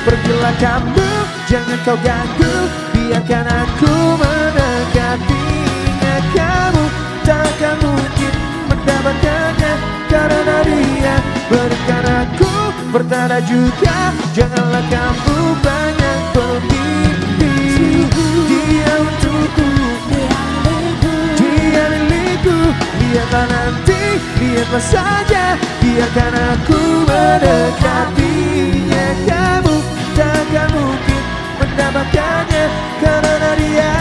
Pergilah kamu, jangan kau ganggu, biarkan aku mendekatinya. Kamu takkan mungkin mendapatkannya, karena dia berikan aku pertanda juga. Janganlah kamu banyak bermimpi. Dia untukku, dia milikku. Lihatlah nanti, lihatlah saja, biarkan aku mendekatinya. Kamu takkan mungkin mendapatkannya, karena dia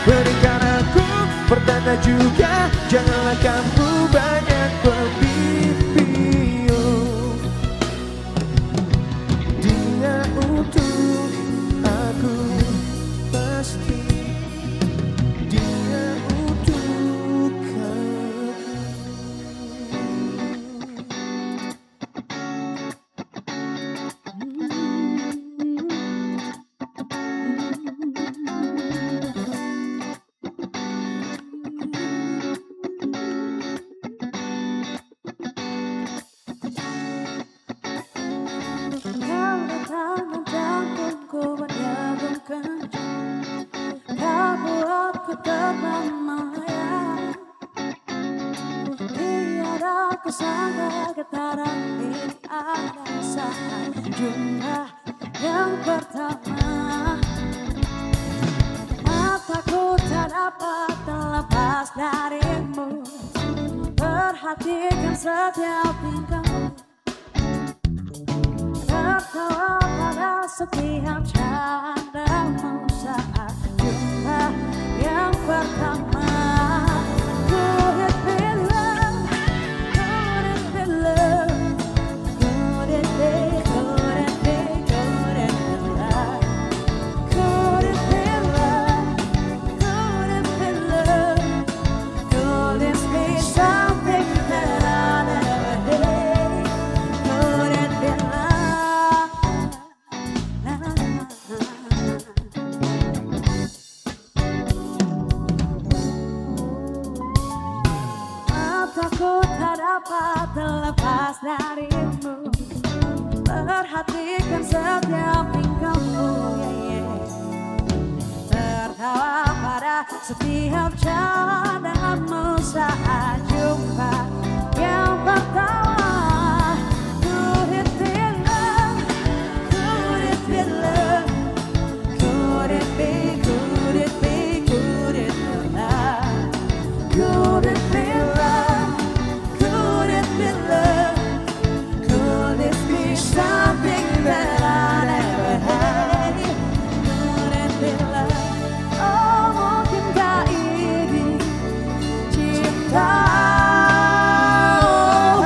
berikan aku pertanda juga. Janganlah kamu banyak bermimpi. Dia untuk aku pasti, dia untuk aku. Kau datang dan jantungku berdegup kencang. Kau buatku terbang melayang. Tiada kusangka getaran ini ada saat jumpa yang pertama. Mataku tak dapat terlepas darimu, perhatikan setiap tingkahmu, tertawa pada setiap candamu saat jumpa yang pertama. Could it be love? Could it be love? Could it be, could it be, could it be love? Could it be love? Could it be love? Could this be something that I never did? Could it be love? Na, na, na, na. Mataku tak dapat terlepas darimu, perhatikan setiap tingkahmu, tertawa pada setiap candamu saat jumpa yang pertama. Could it be love? Could it be love? Could it be, could it be, could it be love? Could it be love? Could it be love? Could this be something that I never had? Could it be love? Oh, mungkinkah ini cinta? Oh,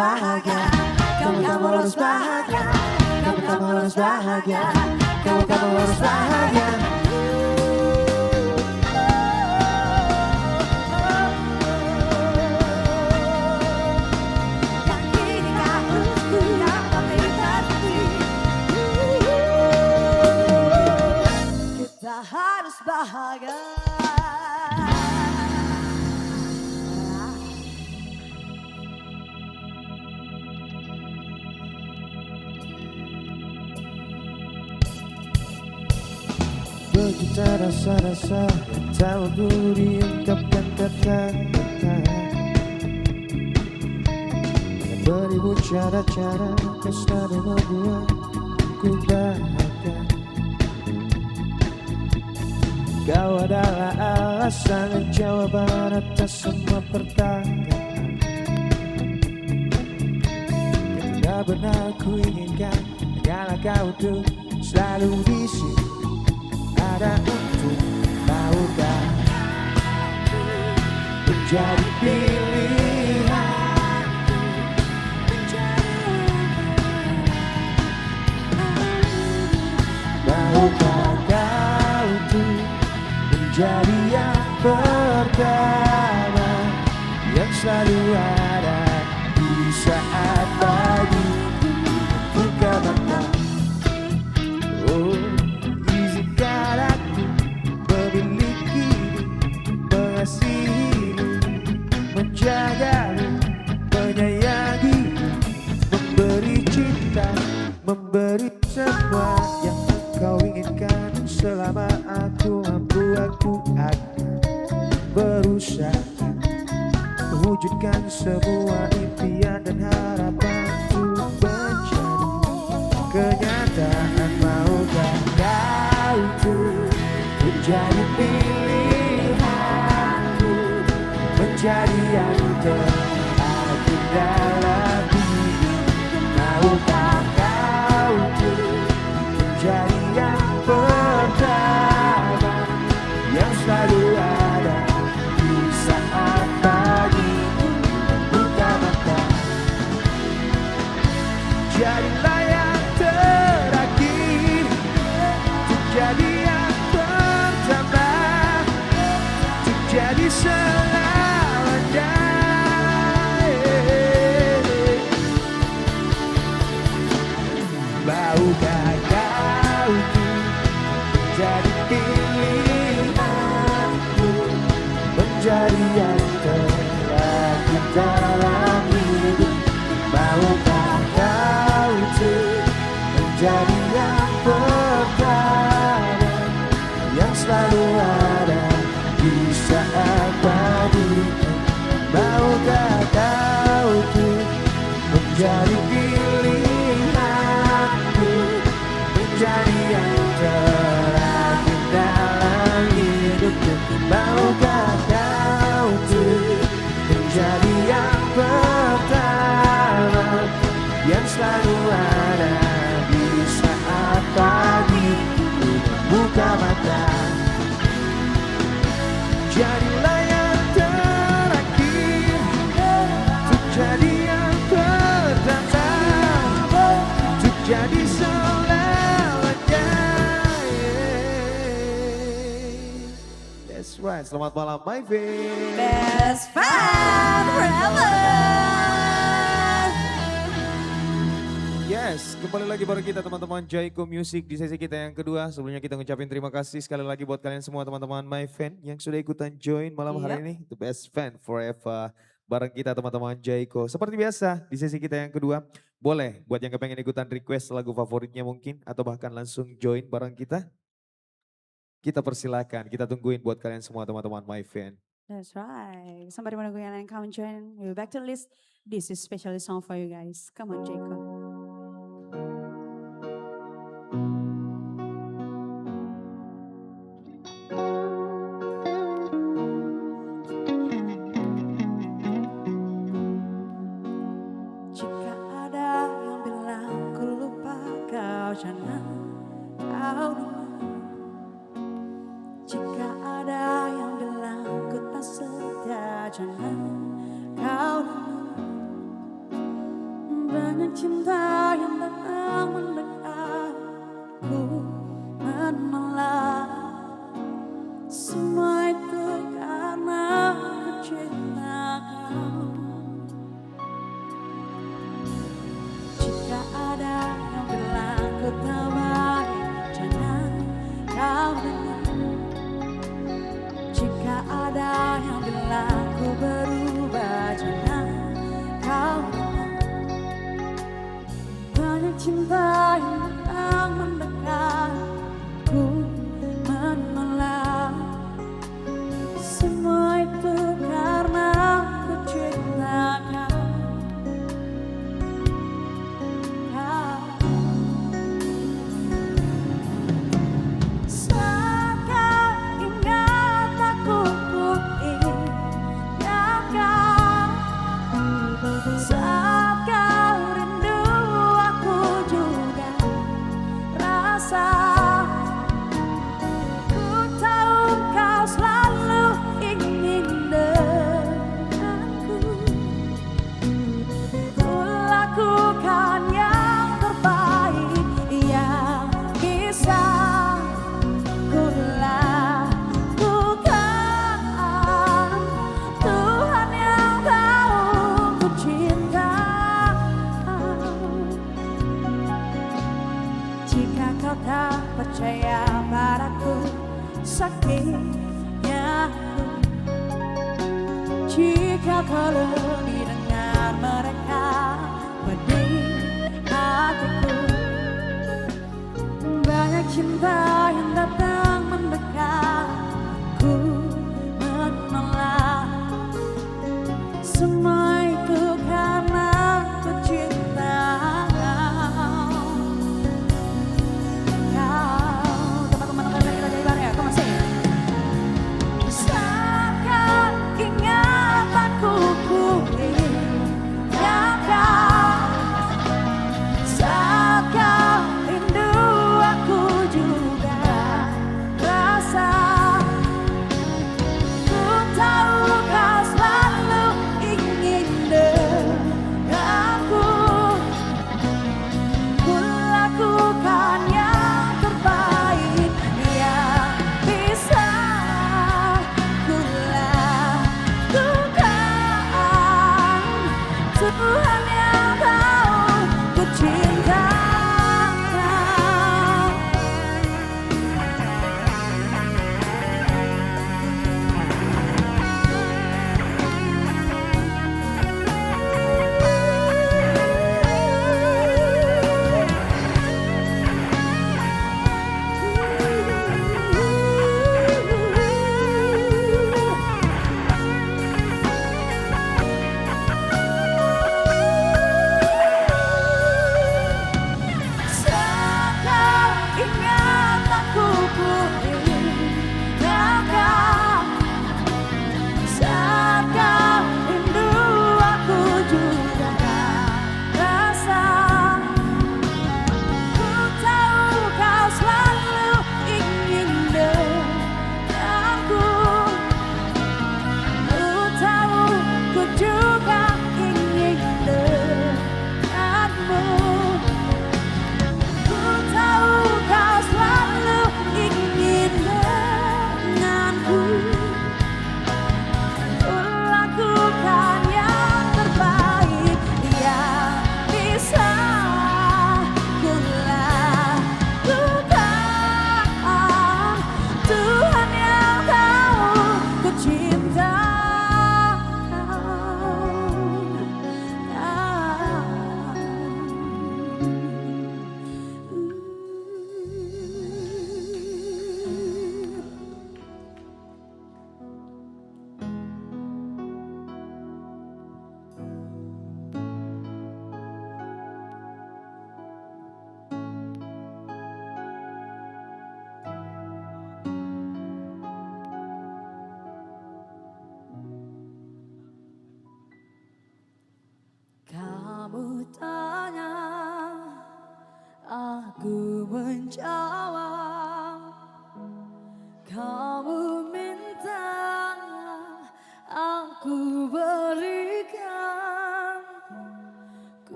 bahagia. Kamu harus bahagia. Kamu harus bahagia. Kamu harus bahagia. Kita harus bahagia. Begitu rasa-rasa yang tahu perlu diungkapkan kata-kata. Beribu cara-cara kesana membuatku bahagia. Kau adalah alasan dan jawaban atas semua pertanyaan. Tidak benar ku inginkan hanyalah kau tuh selalu di sini. Ada untuk tahukah menjadi pilihan. Tahukah kau tuh menjadi yang pertama yang selalu ada di saat pagi buka mata. Oh, izinkan aku memiliki, mengasihi, menjagamu, menyayangi, memberi cinta, memberi semua yang kau inginkan. Selama aku mampu, aku akan berusaha mewujudkan semua impian dan harapan untuk menjadi kenyataan. Maukah kau tuh menjadi pilihanku, menjadi yang terakhir dalam hidup. Maukah kau tuh menjadi yang pertama yang selalu ada di saat pagi buka mata. Jadilah yang terakhir, untuk jadi yang pertama, untuk jadi selamanya. Maukah kau tuh menjadi pilihanku, menjadi yang terakhir dalam hidup. Maukah kau tuh menjadi yang pertama yang selalu ada di saat pagi. Maukah kau tuh menjadi pilihanku, menjadi yang terakhir dalam hidup. Maukah kau tuh menjadi yang pertama yang selalu ada di saat pagi buka mata. Jadilah yang terakhir, untuk jadi yang pertama, untuk jadi selamanya. That's right. Selamat malam, my friend. Best friend forever. Yes, kembali lagi bareng kita teman-teman Jaiko Music di sesi kita yang kedua. Sebelumnya kita ngucapin terima kasih sekali lagi buat kalian semua teman-teman my fan yang sudah ikutan join malam hari ini. The best fan forever bareng kita teman-teman Jaiko. Seperti biasa di sesi kita yang kedua, boleh buat yang kepengen ikutan request lagu favoritnya mungkin atau bahkan langsung join bareng kita. Kita persilakan, kita tungguin buat kalian semua teman-teman my fan. That's right. Sampai menunggu yang lain come join. We'll back to the list. This is specially song for you guys. Come on, Jacob. Jika ada yang bilang ku lupa kau, jangan kau dengar. Jika ada yang bilang ku tak setia, jangan kau dengar. menolak. Semua itu karena ku cinta kau. Jika ada yang bilang ku tak baik, jangan kau dengar. Jika ada yang bilang ku berubah, jangan kau dengar. Banyak cinta yang datang mendekat, ku menolak. Semua itu karena ku cinta kau. Saat kau ingat aku, ku ingat kau. Saat kau rindu aku juga rasa. Ku tahu kau selalu ingin denganku. Ku lakukan yang terbaik yang bisa ku lakukan. Tuhan yang tahu ku cinta. Jika kau tak percaya padaku, sakitnya aku. Jika kau lebih dengar mereka pedih hatiku. Banyak cinta yang datang mendekat, ku menolak. Semua itu karena ku cinta kau. Teman-teman kita jadi bareng ya, come on sing. Saat kau ingat aku, ku ingat kau. Saat kau rindu aku juga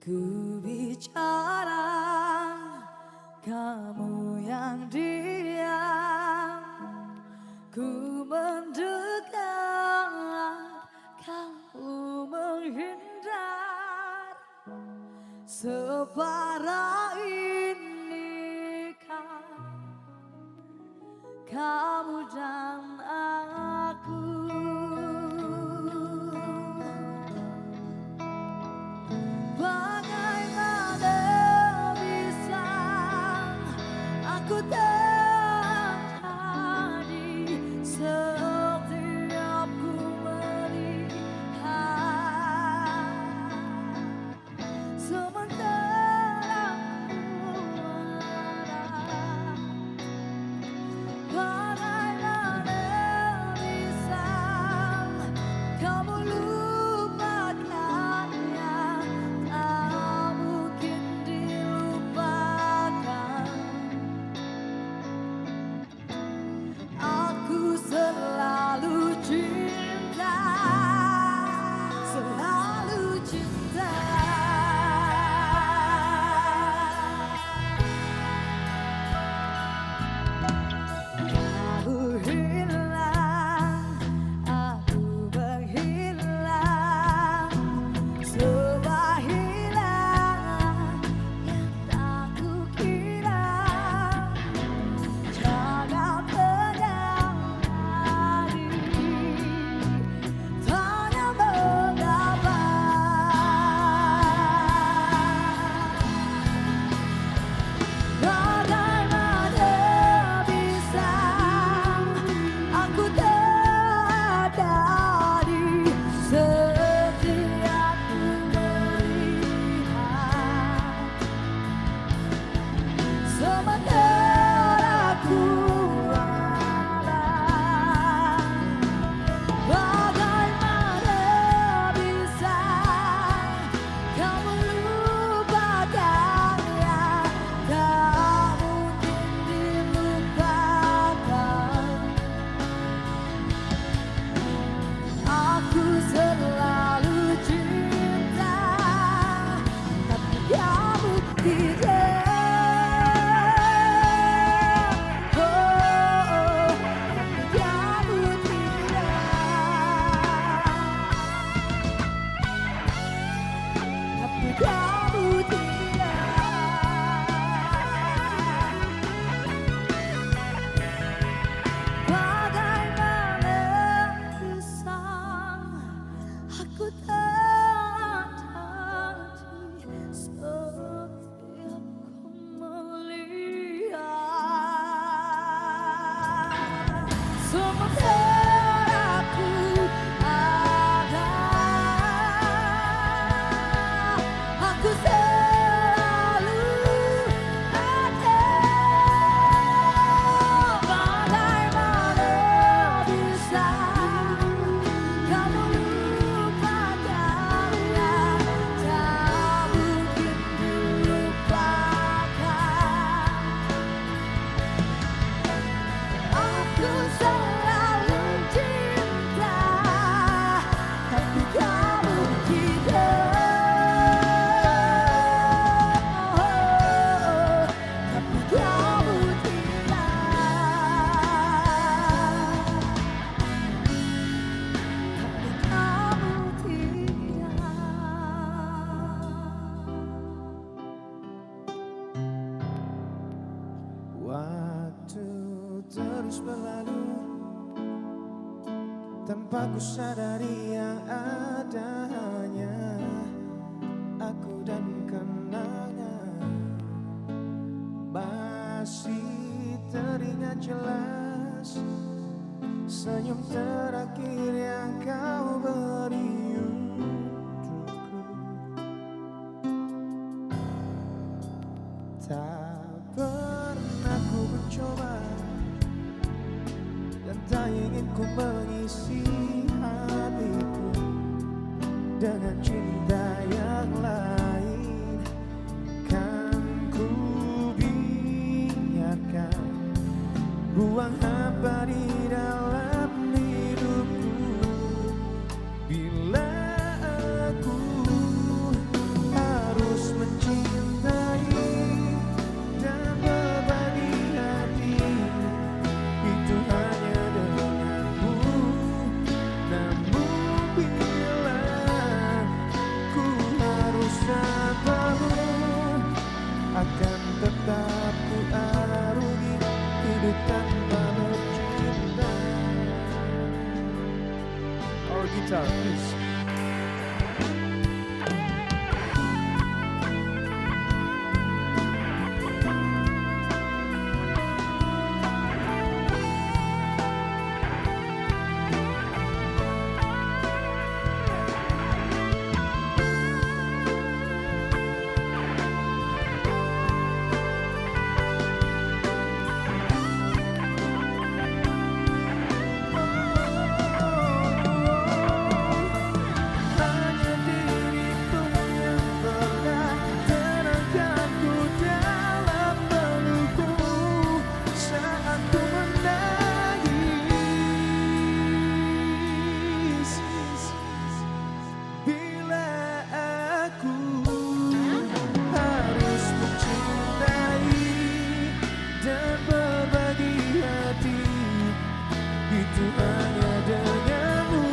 Ku bicara, kamu yang diam. Ku mendekat, kamu menghindar. Separah inikah kamu dan aku? Bagaimana bisa aku terjadi setiap ku melihat, sementara ku ada. Bagaimana bisa kamu lupakannya? Tak mungkin dilupakan. Aku selalu cinta, selalu cinta. Kau hilang, aku menghilang, sebuah hilang yang tak kukira. Jangan pegang lagi, tanya mengapa. Bagaimana bisa aku terjadi setiap ku melihat, sementara ku ada. Bagaimana bisa kamu lupakannya? Tak mungkin dilupakan. Aku selalu cinta, tapi kamu tidak. Oh, tapi kamu tidak. Tapi kamu tidak. Bagaimana bisa aku terjadi setiap ku melihat, sementara ku ada. Aku selalu ada. Bagaimana bisa kamu lupakannya? Tak mungkin dilupakan. Aku selalu cinta, tapi kamu tidak. Tapi kamu Waktu terus berlalu tanpa ku sadari yang ada hanya aku dan kenangan. Masih teringat jelas senyum terakhir yang kau beri untukku. Tak pernah ku mencoba dan tak ingin ku mengisi hatiku dengan cinta yang lain. Kan ku biarkan ruang hampa di dalam hidupku. Bila aku harus gitar, please. Hanya dirimu yang pernah tenangkanku dalam pelukmu saat ku menangis. Bila aku harus mencintai dan berbagi hati, itu hanya denganmu.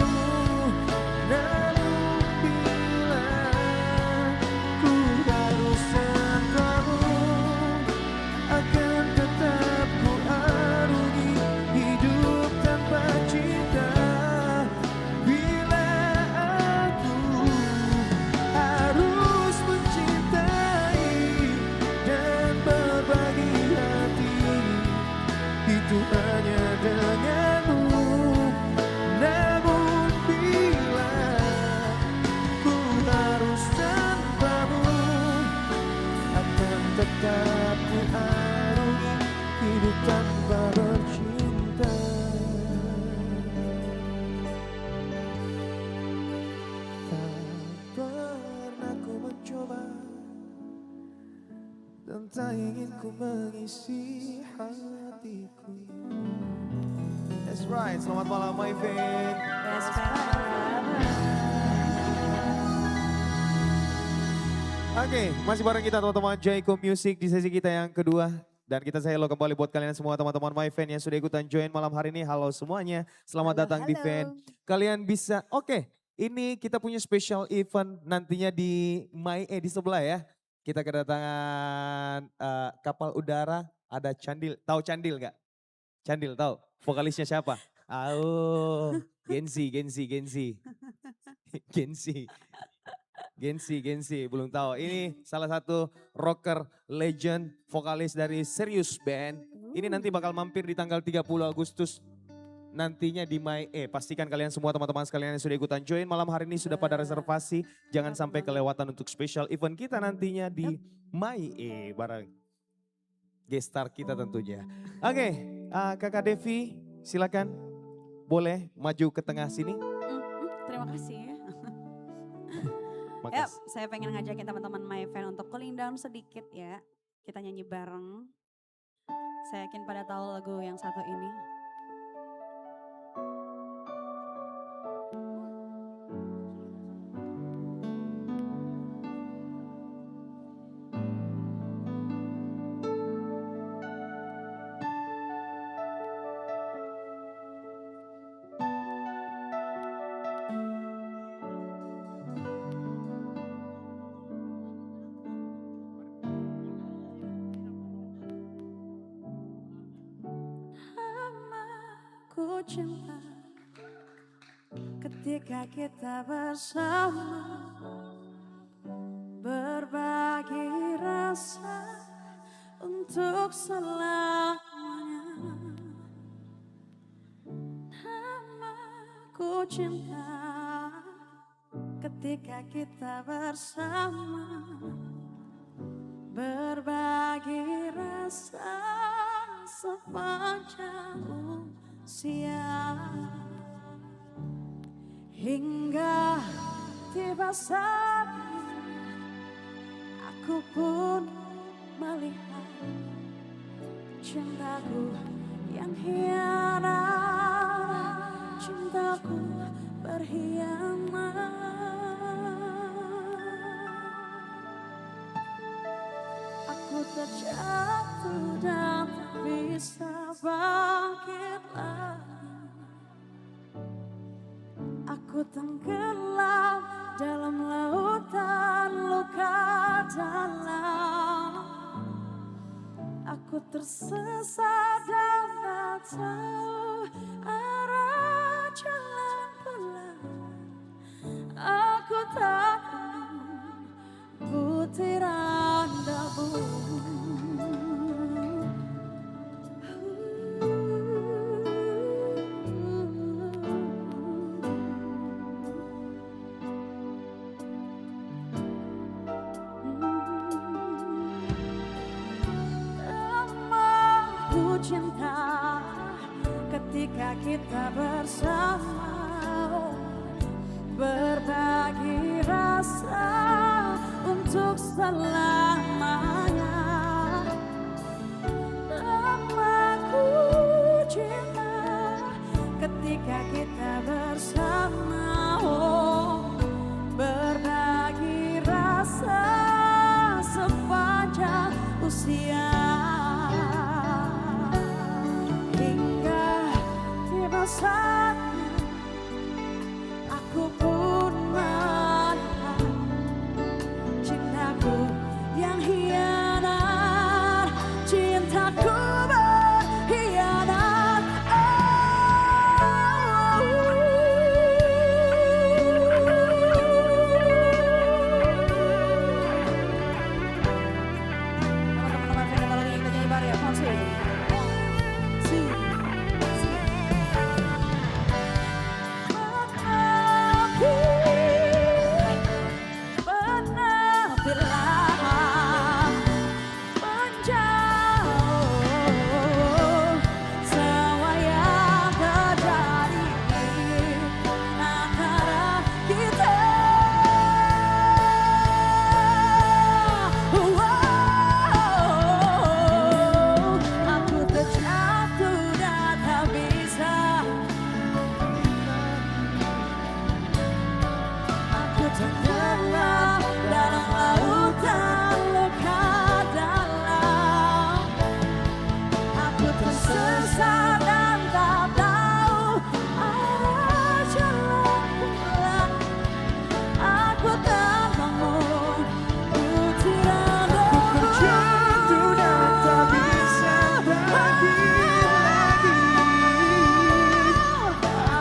Namun bila ku harus tanpamu, akan tetap ku arungi hidup tanpa cinta. Bila aku harus mencintai dan berbagi hati, itu hanya denganmu. Namun bila ku harus tanpamu, akan tetap ku arungi hidup tanpa bercinta. Tak pernah ku mencoba dan tak ingin ku mengisi hatiku. That's right, selamat malam my friend. Best friend forever. Oke, masih bareng kita teman-teman Jaiko Music di sesi kita yang kedua. Dan kita say hello kembali buat kalian semua teman-teman my fan yang sudah ikutan join malam hari ini. Halo semuanya, selamat Halo, datang di halo. fan. Kalian bisa, oke, ini kita punya special event nantinya di di sebelah ya. Kita kedatangan kapal udara, ada Candil. Tahu Candil nggak? Candil tahu? Vokalisnya siapa? Gensi. Gensi, belum tahu. Ini salah satu rocker legend, vokalis dari Serius Band. Ini nanti bakal mampir di tanggal 30 Agustus. Nantinya di pastikan kalian semua teman-teman sekalian yang sudah ikutan join malam hari ini sudah pada reservasi. Jangan sampai kelewatan untuk special event kita nantinya di bareng gestar kita tentunya. Oke, Kakak Devi silakan boleh maju ke tengah sini. Terima kasih ya. Makasih. Saya pengen ngajakin teman-teman my fan untuk cooling down sedikit ya. Kita nyanyi bareng. Saya yakin pada tahu lagu yang satu ini. Ku cinta ketika kita bersama, berbagi rasa untuk selamanya. Namaku cinta ketika kita bersama, berbagi rasa sepanjang siang hingga tiba saatnya aku pun melihat cintaku yang hianat, cintaku berkhianat. Aku terjatuh dan tak bisa bangkit lagi. Aku tenggelam dalam lautan luka dalam. Aku tersesat dan tak tahu arah jalan pulang. cinta ketika kita bersama, berbagi rasa untuk selamanya. Namaku cinta ketika kita bersama, berbagi rasa sepanjang usia. Hingga tiba saatnya aku pun melihat cintaku yang hianat, cintaku berkhianat. Teman-teman kita lagi kita nyanyi bareng ya, konser. Tenggelam dalam lautan luka dalam. Aku tersesat dan tak tahu arah jalan pulang. Aku tak mau butiran debu. Aku terjatuh dan tak bisa bangkit lagi.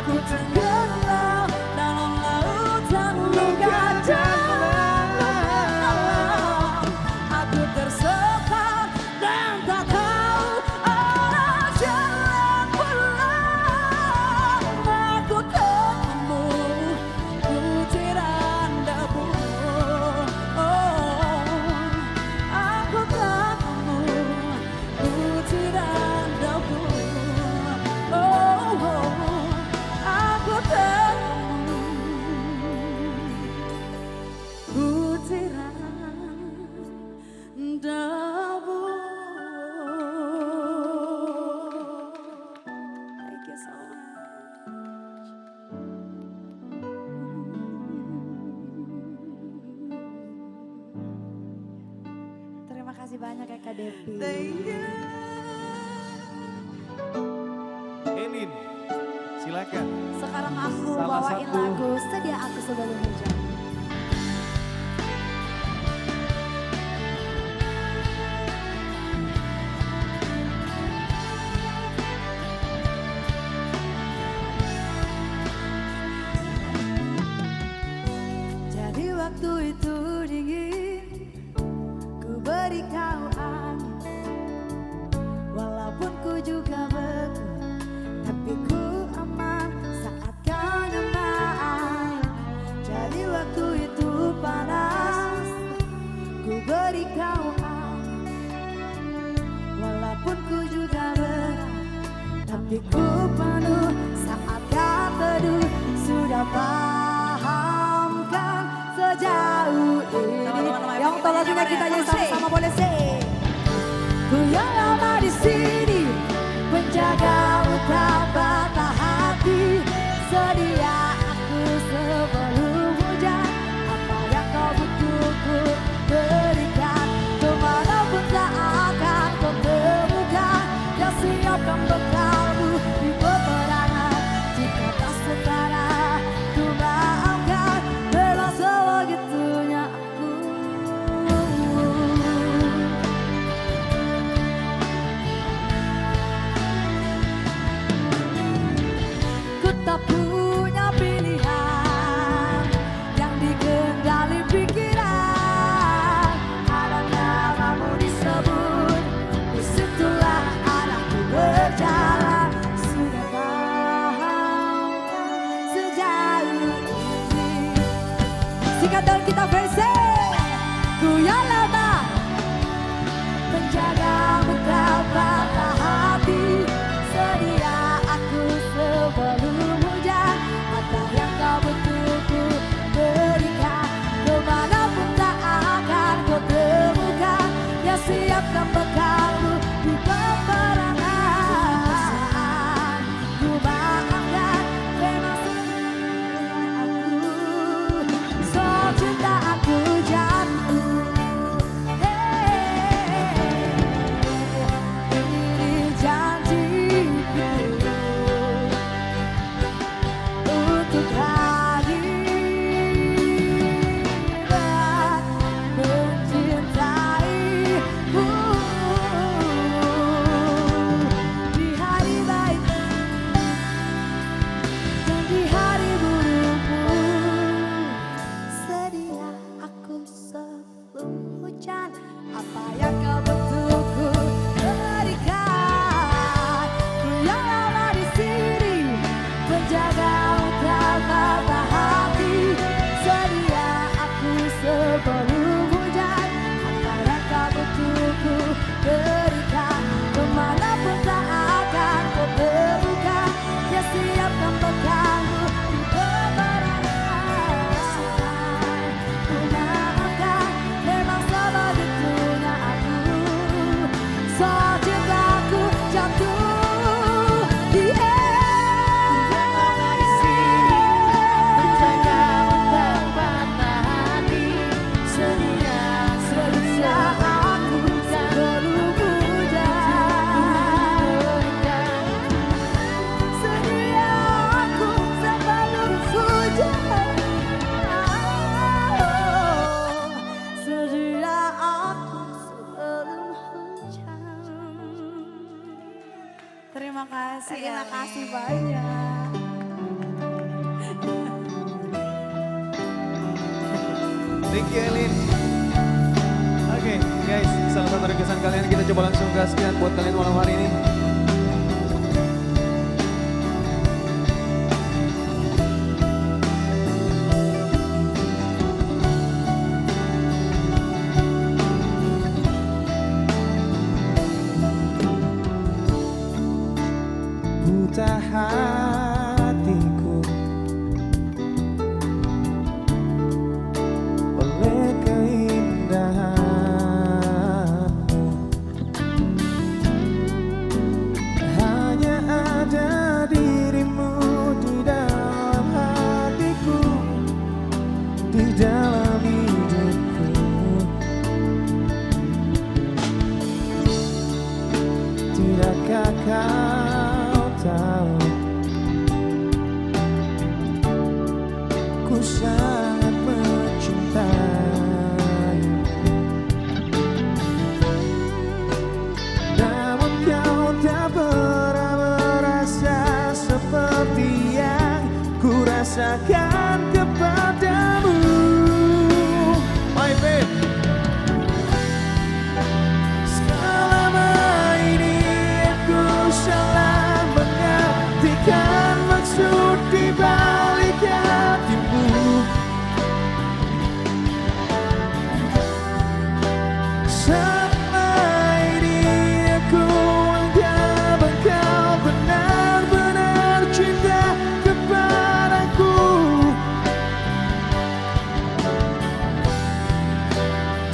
Aku tenggelam dalam lautan luka dalam. Aku tersesat dan tak tahu arah jalan pulang. Aku ketemu butiran debu. Aku ketemu butiran debu. Aku ketemu butiran debu. Thank you so much. Terima kasih banyak ya Kak Devi. Elin, silakan. Sekarang aku Salah bawain satu. lagu Sedia Aku Sebelum Hujan. Jadi waktu itu dingin, ku beri kau angin. Walaupun ku juga beku, tapi ku aman saat kau nyaman. Jadi waktu itu panas, ku beri kau angin. Walaupun ku juga berat, tapi ku penuh saat kau teduh. Sudah paham kan sejauh ini. Yang untuk lagunya kita nyanyi sama-sama boleh sing. Ku yang lama di sini menjaga tak patah hati. Sedia aku sebelum hujan. Apa yang kau butuh ku berikan. Kemanapun tak akan kau temukan. Dan siapkan bekalmu di peperangan. Jika tak setara ku maafkan. Memang sebegitunya aku. sebelum hujan. Antara kau butuhku berikan, kemanapun tak akan kau temukan. Dia siapkan bekalmu di peperangan. Ku maafkan, memang sebegitunya aku. Soal cintaku jatuh di Terima kasih banyak. Thank you Elin. Oke guys, salah satu requestan kalian kita coba langsung gaskan buat kalian malam hari ini. Buta hatiku oleh keindahanmu, hanya ada dirimu di dalam hatiku, di dalam hidupku. Tidakkah kau tahu, ku sangat mencintaimu. Namun kau tak pernah merasa seperti yang ku rasakan kepadamu. My babe. Selama ini aku salah mengartikan maksud di balik hatimu. Selama ini aku anggap engkau benar-benar cinta kepadaku.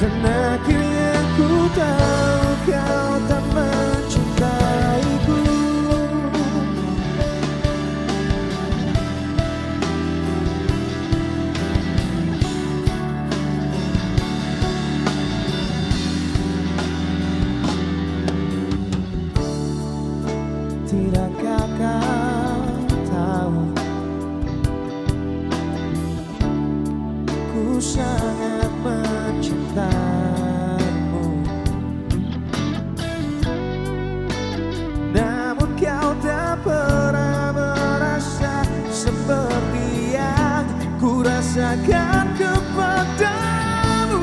Dan akhirnya ku tahu kau tak mencintaiku. Tidakkah kau tahu, ku sangat mencintaimu. Namun kau tak pernah merasa seperti yang ku rasakan kepadamu.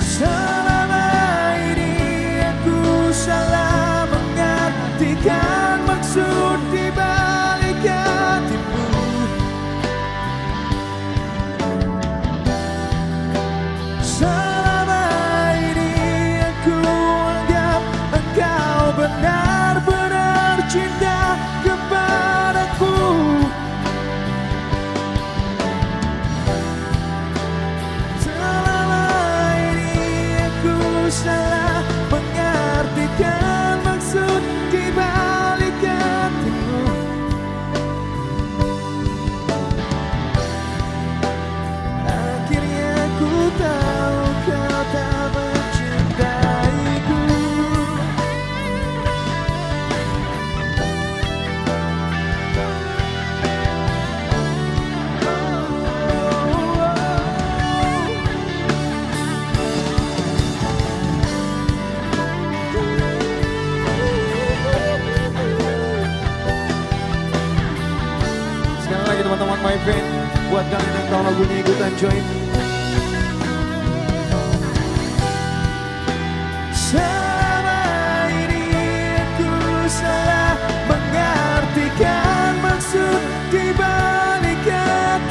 Selama ini aku salah mengartikan maksud di balik hatimu. Selama ini aku anggap engkau benar-benar cinta kepadaku. Selama ini aku salah mengartikan maksud di balik hatimu. Akhirnya ku tahu kau tak mencintaiku. Sekali lagi teman-teman my friend, buat kalian yang tahu lagunya ikutan join. Selama ini aku salah mengartikan maksud di balik hatimu.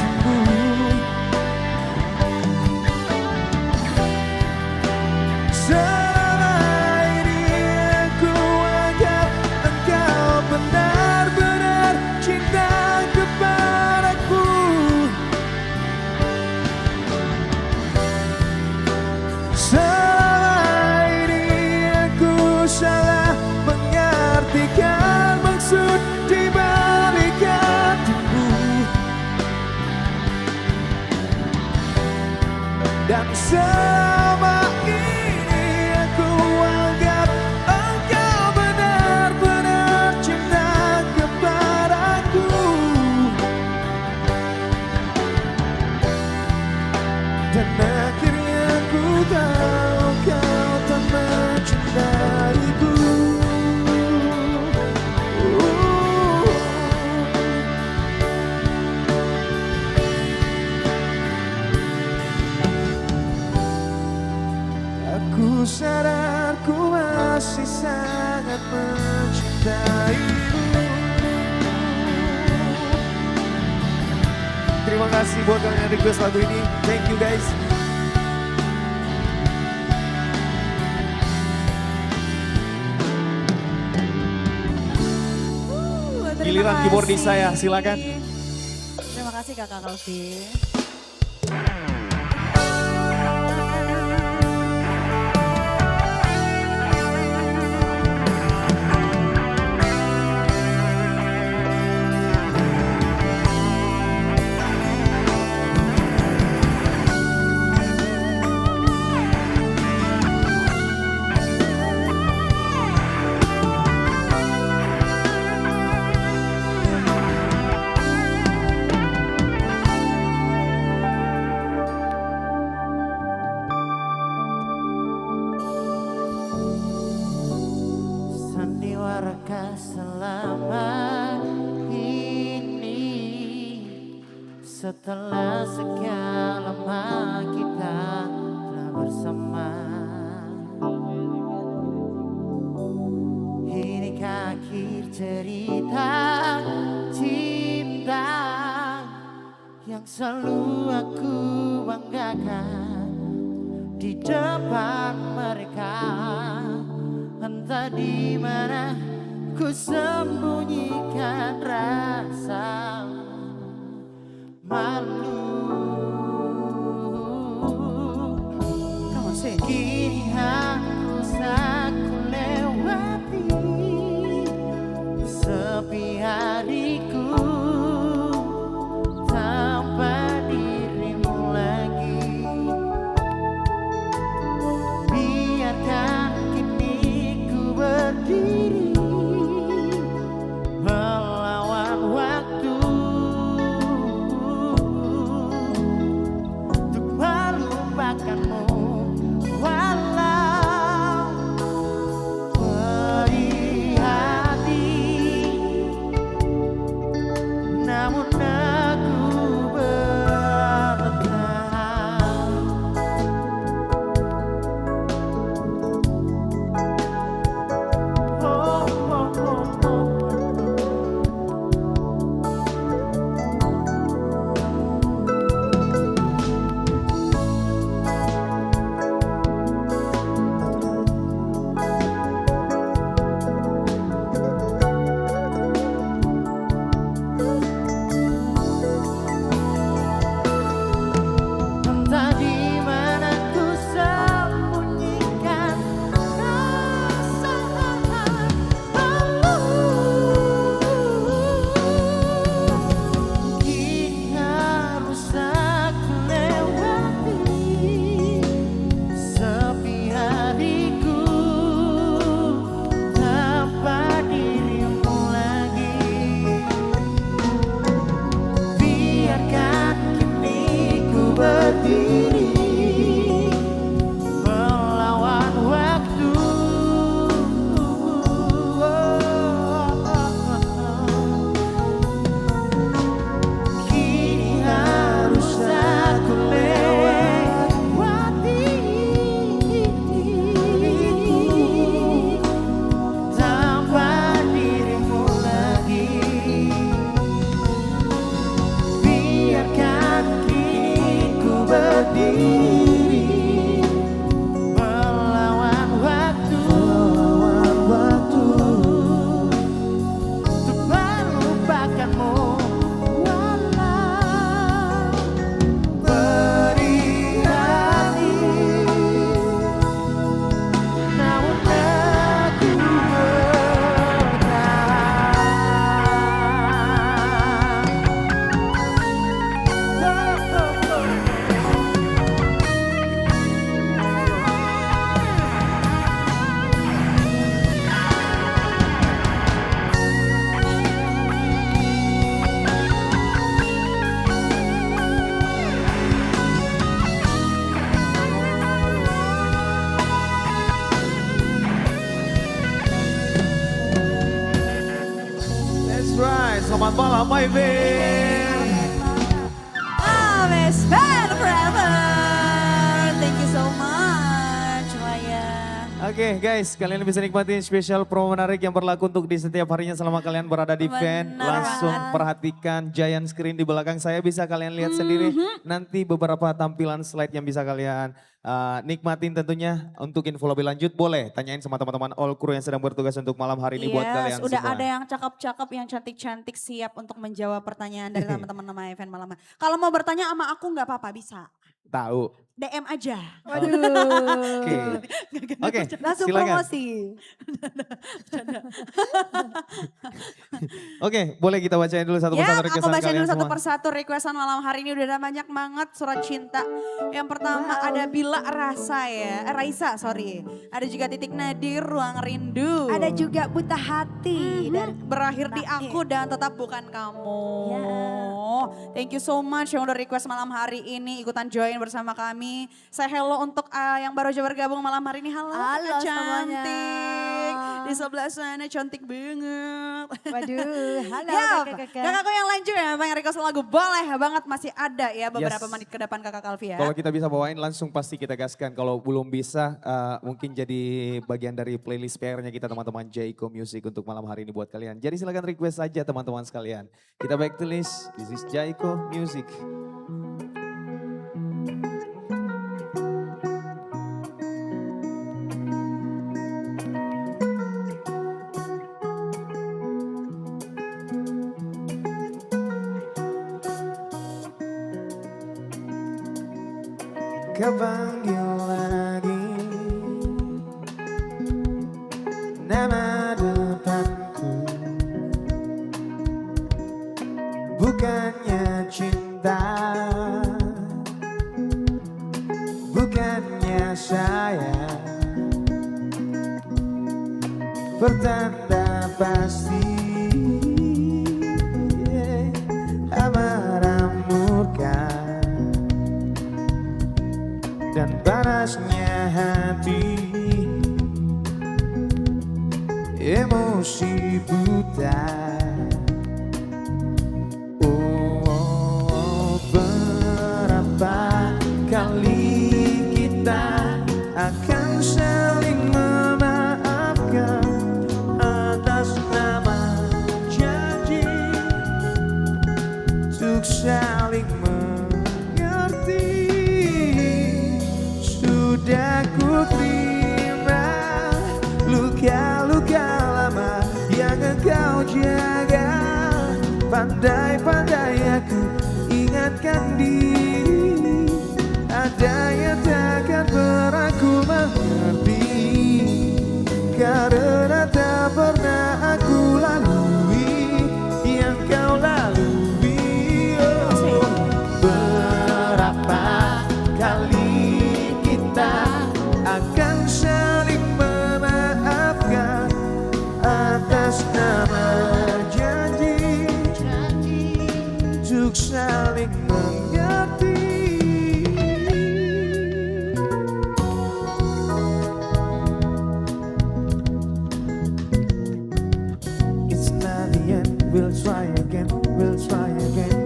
Dan selama ini aku anggap engkau benar-benar cinta kepadaku. Dan akhirnya ku tahu kau tak mencintaiku. Aku sadar ku masih sangat mencintaimu. Terima kasih buat kalian yang request lagu ini. Thank you guys. Giliran keyboardis saya, silakan. Terima kasih Kakak Kalvi. Sandiwara selama ini, setelah sekian lama kita telah bersama. Ini akhir cerita cinta yang selalu aku banggakan di depan mereka. Entah di mana ku sembunyikan rasa malu. Kini harus aku lewati sepi hariku tanpa dirimu lagi. Biarkan berdiri melawan waktu untuk melupakanmu, walau perih hati, namun aku bertahan. my band. Best fan forever. Thank you so much, Maya. Oke guys, kalian bisa nikmatin spesial promo menarik yang berlaku untuk di setiap harinya selama kalian berada di fan. Benar Langsung banget. perhatikan giant screen di belakang saya, bisa kalian lihat sendiri. Nanti beberapa tampilan slide yang bisa kalian nikmatin tentunya. Untuk info lebih lanjut boleh tanyain sama teman-teman all crew yang sedang bertugas untuk malam hari ini buat kalian udah semua. ada yang cakep-cakep, yang cantik-cantik siap untuk menjawab pertanyaan dari teman-teman nama event malam. Kalau mau bertanya sama aku nggak apa-apa, bisa. Tahu. DM aja. Oke. Oke, Langsung silakan. promosi. Oke, boleh kita bacain dulu satu Ya, persatu aku requestan baca kalian dulu satu semua. persatu requestan malam hari ini. Udah ada banyak banget surat cinta. Yang pertama ada Bila Rasa ya, Raisa sorry. Ada juga Titik Nadir, Ruang Rindu. Ada juga Buta Hati dari Berakhir di Naif. aku dan tetap bukan kamu. Ya. Thank you so much yang udah request malam hari ini ikutan join bersama kami. Saya hello untuk yang baru aja bergabung malam hari ini. Halo, Halo kakak semuanya. cantik. Di sebelah sana cantik banget. Waduh, halo Ya, kakak-kakak. kakakku yang lain juga yang pengen request lagu boleh banget, masih ada ya beberapa Yes. menit ke depan kakak Kalvi ya. Kalau kita bisa bawain langsung pasti kita gaskan. Kalau belum bisa mungkin jadi bagian dari playlist PR-nya kita teman-teman Jaiko Music untuk malam hari ini buat kalian. Jadi silakan request saja teman-teman sekalian. Kita back to list, this is Jaiko Music. Kepanggil lagi nama depanku, bukannya cinta, bukannya sayang, pertanda pasti amarah murka dan panasnya hati, emosi buta. Oh, berapa kali kita akan saling memaafkan atas nama janji untuk saling mengerti. Sudah ku terima luka-luka lama yang engkau jaga. Pandai-pandai aku ingatkan diri, ada yang takkan pernah ku mengerti, karena tak pernah aku lalui yang kau lalui. Oh, berapa kali kita akan saling memaafkan atas nama janji untuk saling mengerti. It's not the end, we'll try again, we'll try again.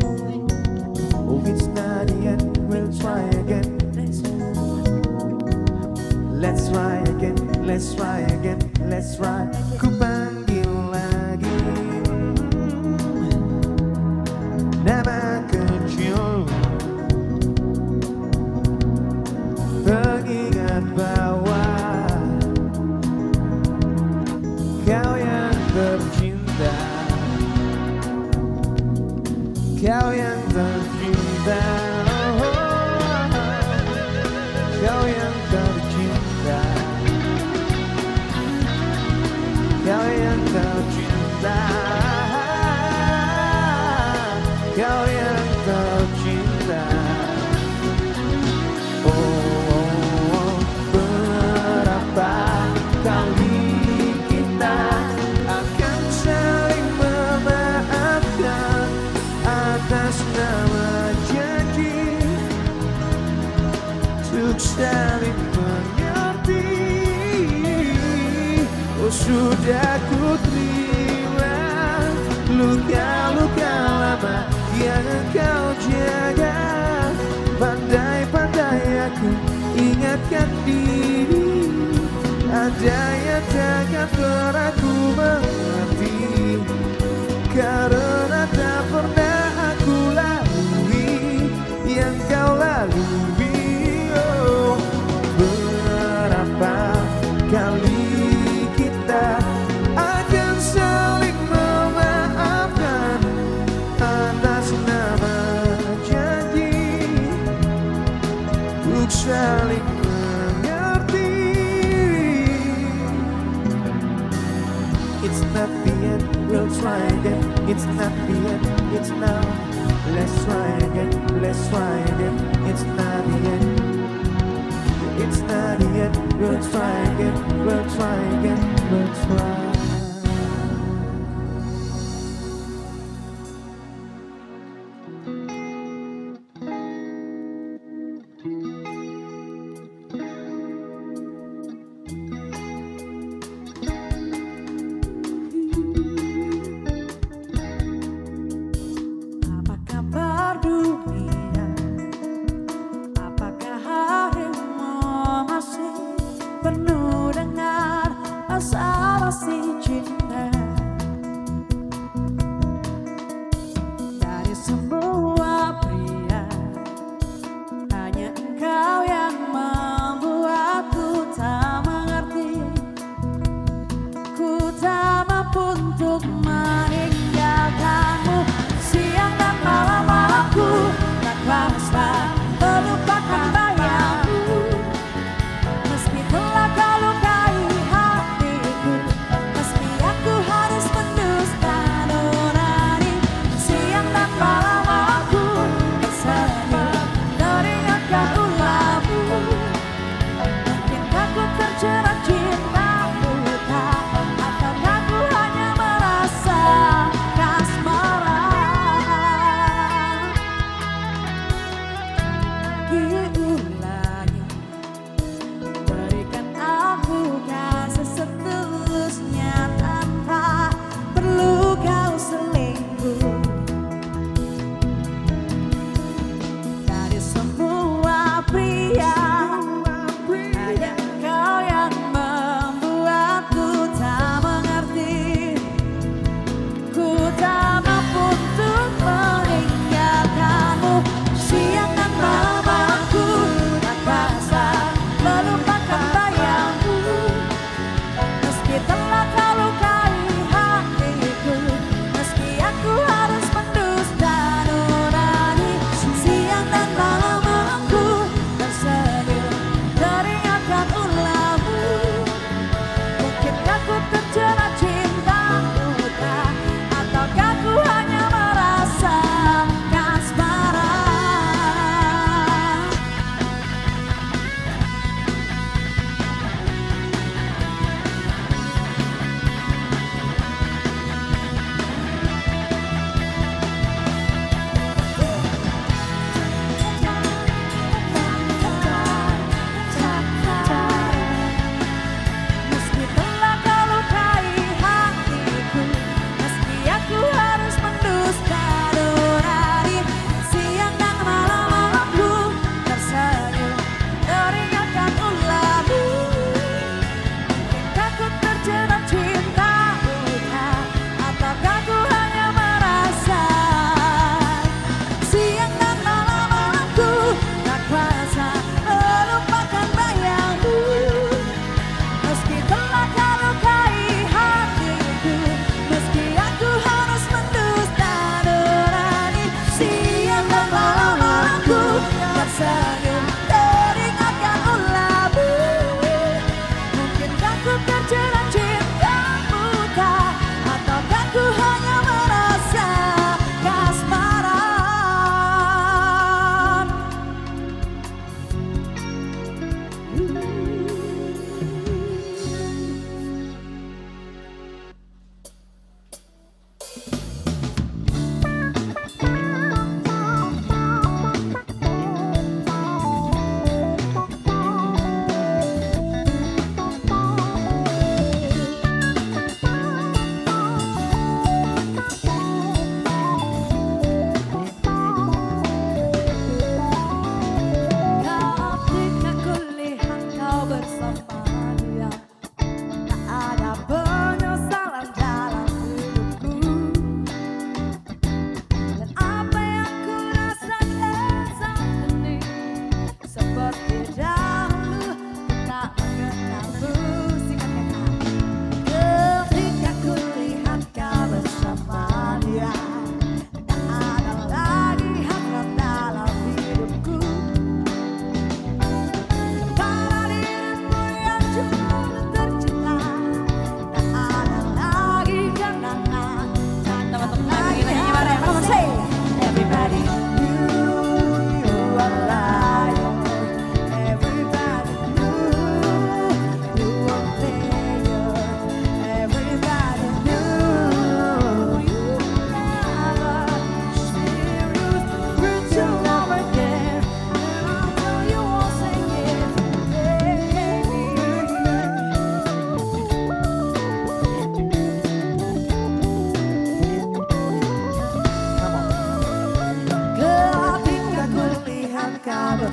Oh, it's not the end, we'll try again. Let's try again, let's try again, let's try. Ku panggil lagi nama kecil, pengingat bahwa kau yang tercinta, kau yang tercinta, kau yang tercinta, kau yang tercinta, kau yang tercinta. Oh, berapa kali kita akan saling memaafkan atas nama janji untuk saling mengerti. Oh, sudah ku terima luka-luka untuk saling mengerti. It's not the end, we'll try again. It's not the end, it's now. Let's try again, let's try again. It's not the end. It's not the end, we'll try again, we'll try again, we'll try. Apa kabar dunia? Apakah harimu masih penuh dengan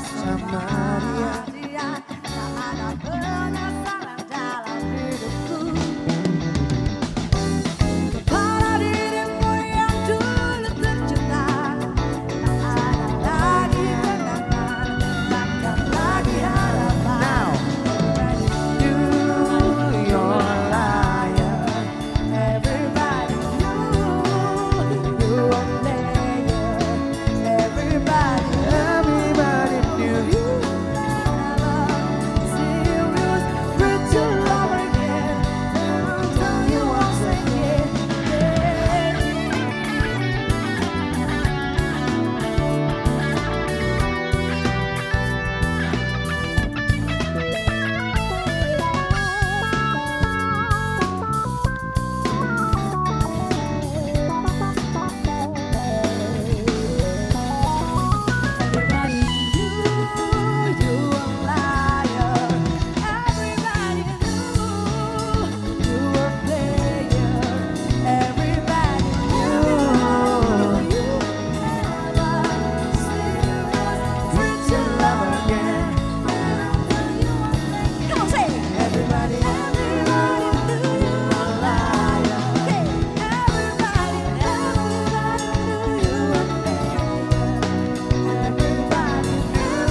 sama dia. Tak ada penyesalan dalam hidupku. Kepada dirimu yang dulu tercinta, tak ada lagi kenangan, takkan lagi harapan. Now, you, you're a liar. Everybody knew you were player. Everybody Everybody knew you never serious, free to love again. And I'll tell you once again, everybody knew you were a liar. Everybody knew you were a player. Everybody knew you never serious, free to love again. And I'll tell you one thing. Come on, say it. Everybody knew you were a liar. Hey, everybody knew you were a player. Everybody knew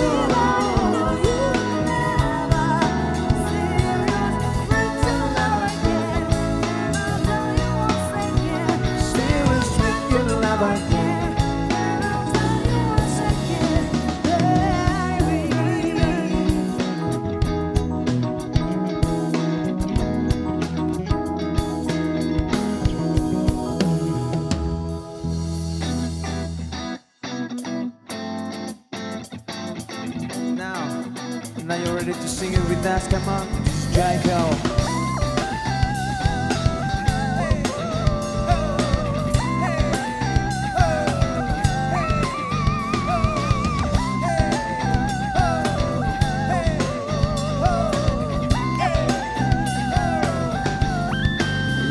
you never serious, free to love again. And I'll tell you once again, serious with your love again. and I'll tell you once again, baby. Now you're ready to sing it with us. Come on, Jaiko.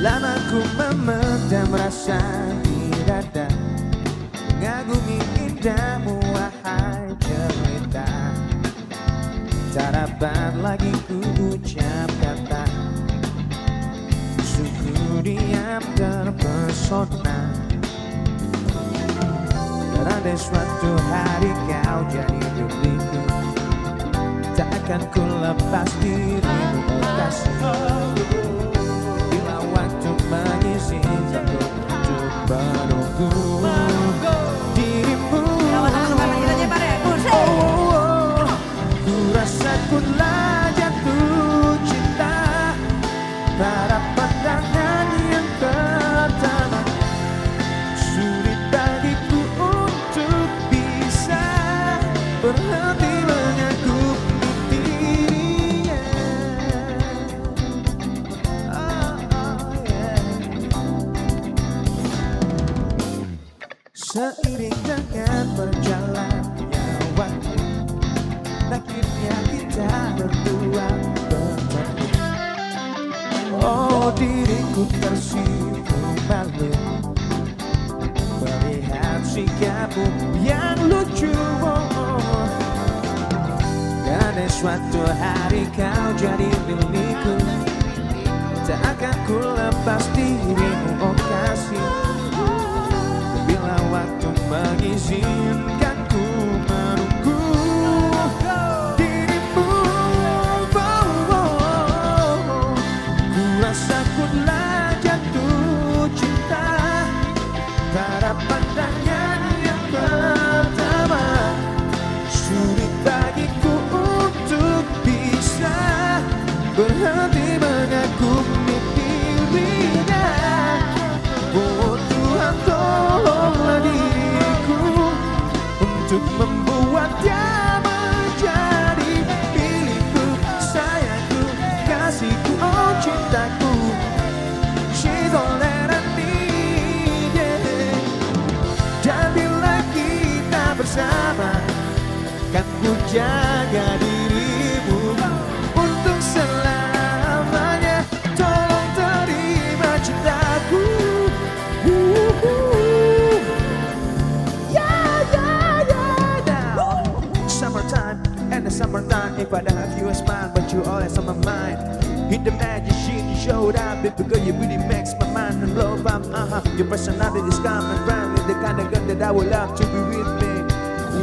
Lama ku memendam rasa di dada, mengagumi indahmu wahai cerita. Tak dapat lagi ku ucap kata, sungguh diam terpesona. Dan ada suatu hari kau jadi milikku, takkan ku lepas dirimu oh kasih. Bila waktu mengizinkanku untuk menunggu dirimu. Ku rasa ku telah jatuh cinta pada pandangan yang pertama. Sulit bagiku untuk bisa berhenti mengagumi dirinya. Seiring dengan berjalannya waktu, akhirnya kita berdua bertemu. Oh diriku tersinggung malu melihat sikapmu yang lucu. Dan suatu hari kau jadi milikku, tak akan ku lepas dirimu oh kasih. Bila waktu mengizinkanku menunggu dirimu. Ku rasa ku telah jatuh cinta pada pandangan yang pertama. Sulit bagiku untuk bisa berhenti mengagumi dirinya. Oh Tuhan tolonglah diriku untuk membuat dia menjadi milikku. Sayangku, kasihku, oh cintaku, she's all that I need, yeah. Dan bila kita bersama, kan ku jaga dirimu untuk selamanya. Tolong terima cintaku. Yeah, yeah, yeah. Now, summertime if I don't have you as mine, but you always on my mind. Hit the magic shit, you showed up, baby girl, you really makes my mind and blow up. Your personality is calm and friendly, the kind of girl that I would love to be with me.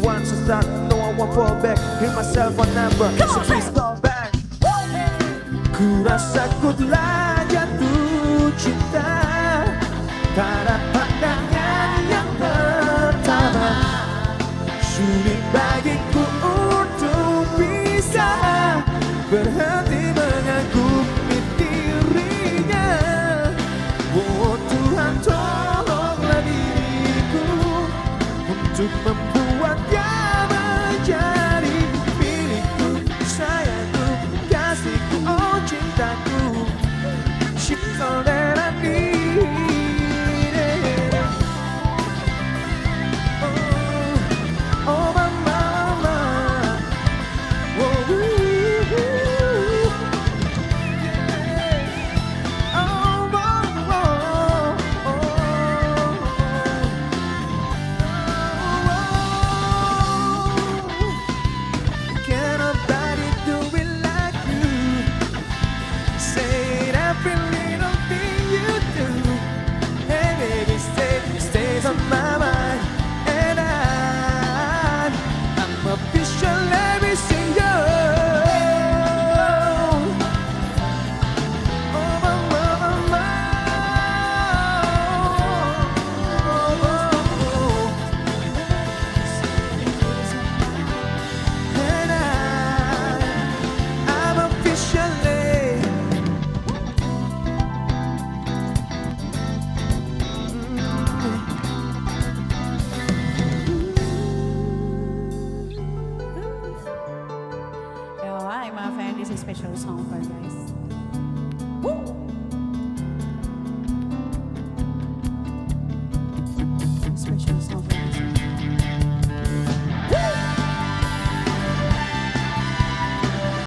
Once I start, no I won't fall back. Hear myself on number, so please go back. Ku rasa ku telah jatuh cinta karena pandangan yang pertama. Sulit bagi